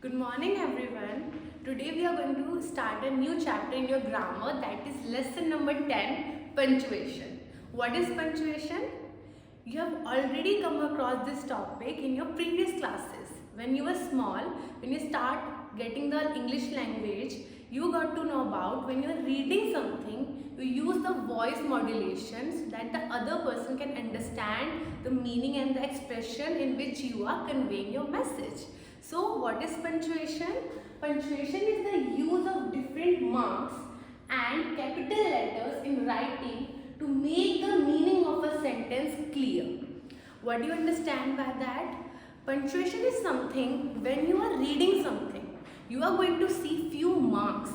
Good morning everyone. Today we are going to start a new chapter in your grammar, that is lesson number 10, punctuation. What is punctuation? You have already come across this topic in your previous classes. When you were small, when you start getting the English language, you got to know about when you are reading something, you use the voice modulations that the other person can understand the meaning and the expression in which you are conveying your message. So what is punctuation? Punctuation is the use of different marks and capital letters in writing to make the meaning of a sentence clear. What do you understand by that? Punctuation is something when you are reading something, you are going to see few marks.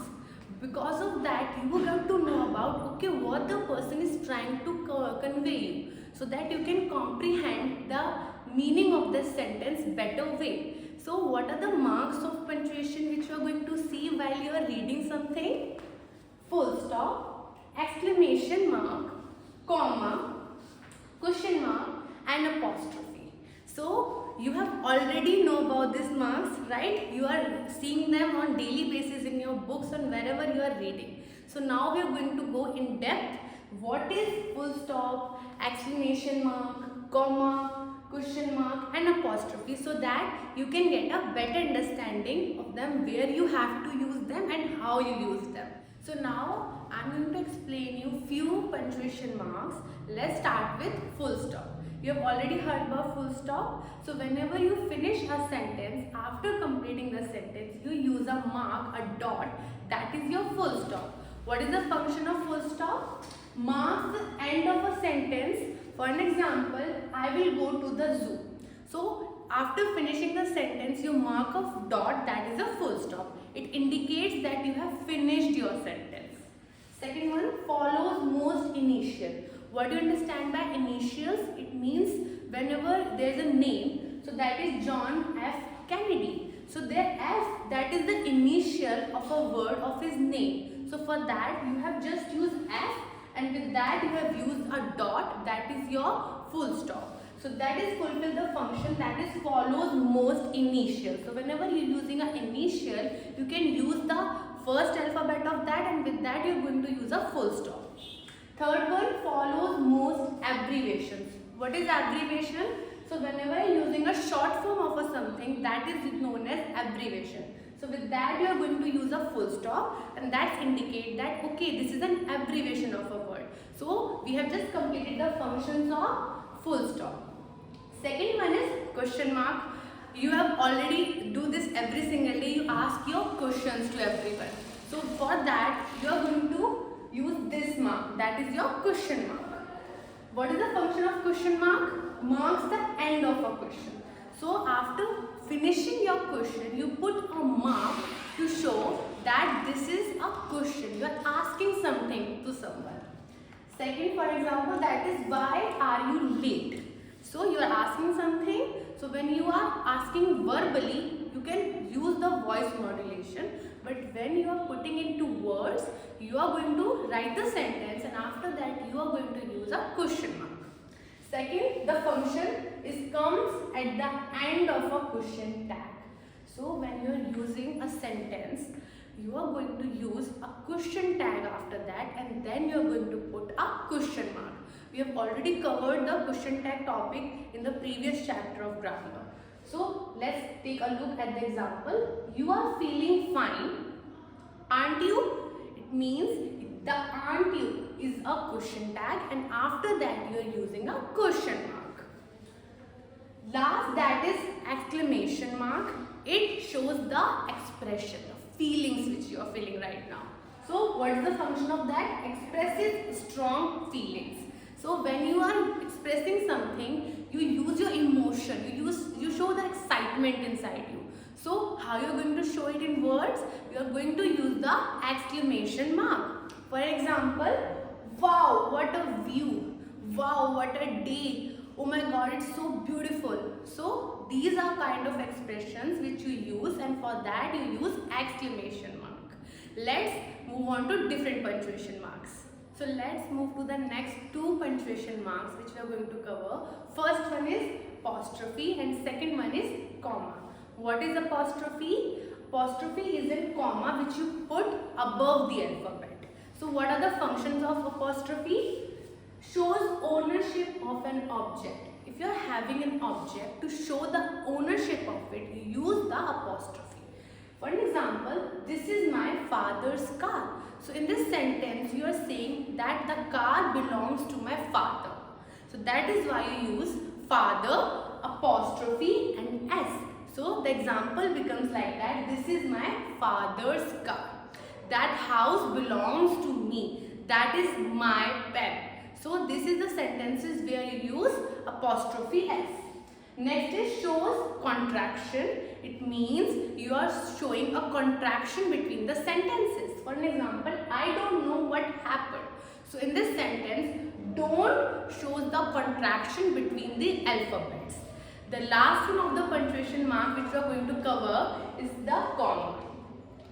Because of that, you will get to know about what the person is trying to convey you, so that you can comprehend the meaning of the sentence better way. So what are the marks of punctuation which you are going to see while you are reading something? Full stop, exclamation mark, comma, question mark and apostrophe. So you have already know about these marks, right? You are seeing them on daily basis in your books and wherever you are reading. So now we are going to go in depth. What is full stop, exclamation mark, comma, question mark and apostrophe, so that you can get a better understanding of them, where you have to use them and how you use them. So now I am going to explain you few punctuation marks. Let's start with full stop. You have already heard about full stop. So whenever you finish a sentence, after completing the sentence, you use a mark, a dot, that is your full stop. What is the function of full stop? Marks the end of a sentence. For an example, I will go to the zoo. So after finishing the sentence, you mark a dot, that is a full stop. It indicates that you have finished your sentence. Second one, follows most initial. What do you understand by initials? It means whenever there is a name, so that is John F. Kennedy. So there F, that is the initial of a word of his name. So for that you have just used F, and with that you have used a dot, that is your full stop. So that is fulfill the function, that is follows most initial. So whenever you are using an initial, you can use the first alphabet of that, and with that you are going to use a full stop. Third one, follows most abbreviations. What is abbreviation? So whenever you are using a short form of a something, that is known as abbreviation. So with that you are going to use a full stop, and that indicate that this is an abbreviation of a word. So we have just completed the functions of full stop. Second one is question mark. You have already do this every single day. You ask your questions to everyone. So for that you are going to use this mark, that is your question mark. What is the function of question mark? Marks the end of a question. So after finishing your question, you put a mark to show that this is a question. You are asking something to someone. Second, for example, that is why are you late? So you are asking something. So when you are asking verbally, you can use the voice modulation. But when you are putting into words, you are going to write the sentence, and after that you are going to use a question mark. Second, the function comes at the end of a question tag. So when you are using a sentence, you are going to use a question tag after that, and then you are going to put a question mark. We have already covered the question tag topic in the previous chapter of grammar. So let's take a look at the example. You are feeling fine, aren't you? It means the aren't you is a question tag, and after that you are using a question mark. Last, that is exclamation mark. It shows the expression, the feelings which you are feeling right now. So what is the function of that? Expresses strong feelings. So when you are expressing something, you use your emotion, you show the excitement inside you. So how you are going to show it in words? You are going to use the exclamation mark. For example, wow, what a view. Wow, what a day. Oh my god, it's so beautiful. So these are kind of expressions which you use, and for that you use exclamation mark. Let's move on to different punctuation marks. So let's move to the next two punctuation marks which we are going to cover. First one is apostrophe and second one is comma. What is apostrophe? Apostrophe is a comma which you put above the alphabet. So what are the functions of apostrophe? Shows ownership of an object. If you are having an object, to show the ownership of it, you use the apostrophe. For example, this is my father's car. So in this sentence, you are saying that the car belongs to my father. So that is why you use father, apostrophe and S. So the example becomes like that. This is my father's car. That house belongs to me. That is my pen. So this is the sentences where you use apostrophe S. Next is shows contraction. It means you are showing a contraction between the sentences. For an example, I don't know what happened. So in this sentence, don't shows the contraction between the alphabets. The last one of the punctuation mark which we are going to cover is the comma.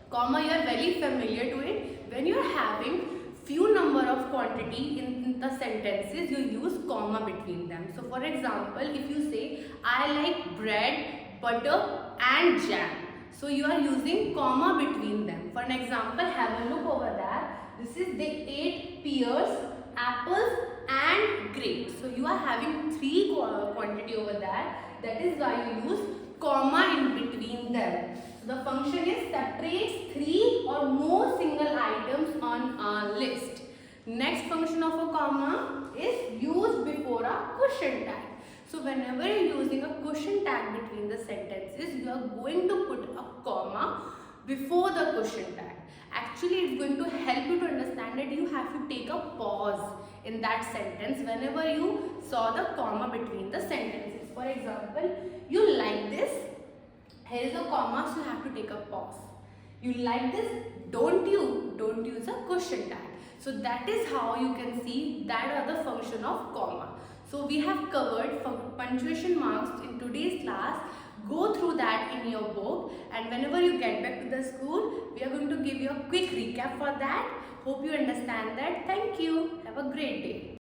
Comma, you are very familiar to it. When you are having few number of quantity in the sentences, you use comma between them. So for example, if you say I like bread, butter and jam, so you are using comma between them. For an example, have a look over there. This is they ate pears, apples and grapes. So you are having three quantity over there. That is why you use comma in between them. So the function is separates three or more single items on a list. Next function of a comma is used before a question tag. So whenever you are using a question tag between the sentences, you are going to put a comma before the question tag. Actually, it's going to help you to understand that you have to take a pause in that sentence whenever you saw the comma between the sentences. For example, you like this, here is a comma, so you have to take a pause. You like this, don't you? Don't use a question tag. So that is how you can see that are the function of comma. So we have covered punctuation marks in today's class. Go through that in your book, and whenever you get back to the school, we are going to give you a quick recap for that. Hope you understand that. Thank you. Have a great day.